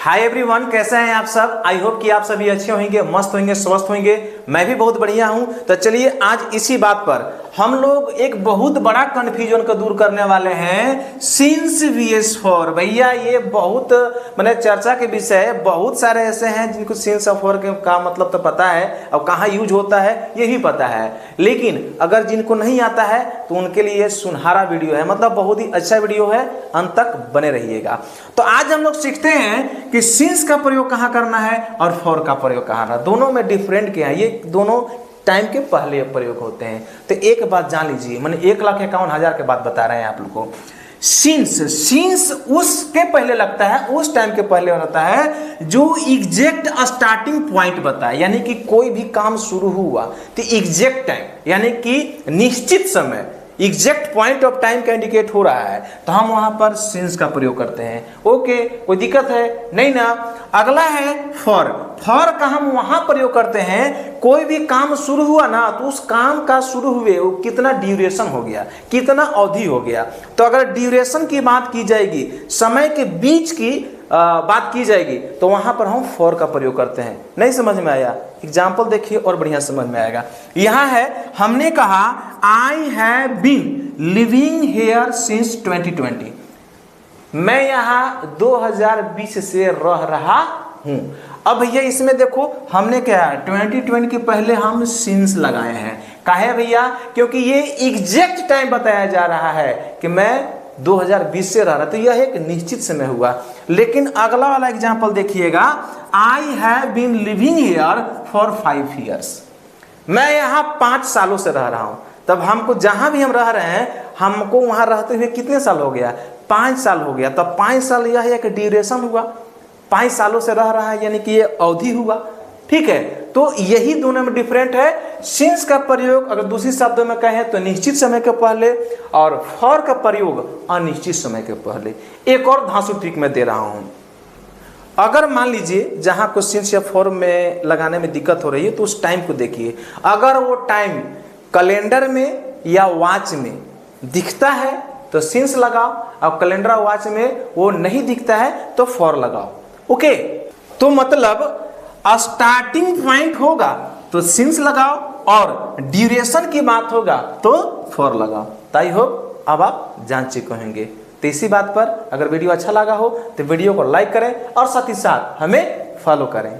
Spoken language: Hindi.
हाय एवरीवन, कैसे हैं आप सब। आई होप कि आप सभी अच्छे होंगे, मस्त होंगे, स्वस्थ होंगे। मैं भी बहुत बढ़िया हूं। तो चलिए आज इसी बात पर हम लोग एक बहुत बड़ा कंफ्यूजन को दूर करने वाले हैं। सिंस वीएस फॉर, भैया ये बहुत मैंने चर्चा के विषय है। बहुत सारे ऐसे हैं जिनको सिंस ऑफ फॉर का मतलब तो पता है और कहाँ यूज होता है ये भी पता है, लेकिन अगर जिनको नहीं आता है तो उनके लिए सुनहरा वीडियो है, मतलब बहुत ही अच्छा वीडियो है। अंत तक बने रहिएगा। तो आज हम लोग सीखते हैं कि सिंस का प्रयोग कहाँ करना है और फॉर का प्रयोग कहाँ करना है। दोनों में डिफरेंट क्या है, ये दोनों टाइम के पहले प्रयोग होते हैं। तो एक बात जान लीजिए, मैंने 1,51,000 के बाद बता रहे हैं आप लोग को। सिंस उसके पहले लगता है, उस टाइम के पहले होता है जो एग्जैक्ट स्टार्टिंग पॉइंट बताए, यानी कि कोई भी काम शुरू हुआ तो एग्जैक्ट टाइम यानी कि निश्चित समय, एग्जैक्ट पॉइंट ऑफ टाइम का इंडिकेट हो रहा है तो हम वहां पर सिंस का प्रयोग करते हैं। ओके, कोई दिक्कत है नहीं ना। अगला है फॉर। फॉर का हम वहां प्रयोग करते हैं, कोई भी काम शुरू हुआ ना तो उस काम का शुरू हुए वो कितना ड्यूरेशन हो गया, कितना अवधि हो गया। तो अगर ड्यूरेशन की बात की जाएगी, समय के बीच की बात की जाएगी तो वहां पर हम फॉर का प्रयोग करते हैं। नहीं समझ में आया, एग्जाम्पल देखिए और बढ़िया समझ में आएगा। यहां है, हमने कहा I have been living here since 2020। मैं यहां 2020 से रह रहा हूं। अब भैया इसमें देखो हमने क्या है, 2020 के पहले हम सिंस लगाए हैं। काहे भैया, क्योंकि ये एग्जैक्ट टाइम बताया जा रहा है कि मैं 2020 से रह रहा, तो यह एक निश्चित समय हुआ। लेकिन अगला वाला एग्जांपल देखिएगा, I have been living here for 5 years। मैं यहाँ 5 सालों से रह रहा हूँ। तब हमको जहां भी हम रह रहे हैं, हमको वहां रहते हुए कितने साल हो गया, 5 साल हो गया। तब 5 साल यह एक ड्यूरेशन हुआ, 5 सालों से रह रहा है यानी कि ये अवधि हुआ। ठीक है, तो यही दोनों में डिफरेंट है। सिंस का प्रयोग अगर दूसरी शब्दों में कहें तो निश्चित समय के पहले, और फॉर का प्रयोग अनिश्चित समय के पहले। एक और धांसू ट्रिक मैं दे रहा हूं। अगर मान लीजिए जहां को सिंस या फॉर में लगाने में दिक्कत हो रही है तो उस टाइम को देखिए। अगर वो टाइम कैलेंडर में या वॉच में दिखता है तो सिंस लगाओ, और कैलेंडर और वॉच में वो नहीं दिखता है तो फॉर लगाओ। ओके, तो मतलब स्टार्टिंग पॉइंट होगा तो सिंस लगाओ और ड्यूरेशन की बात होगा तो फॉर लगाओ। आई होप अब आप जान चुके होंगे। तो इसी बात पर अगर वीडियो अच्छा लगा हो तो वीडियो को लाइक करें और साथ ही साथ हमें फॉलो करें।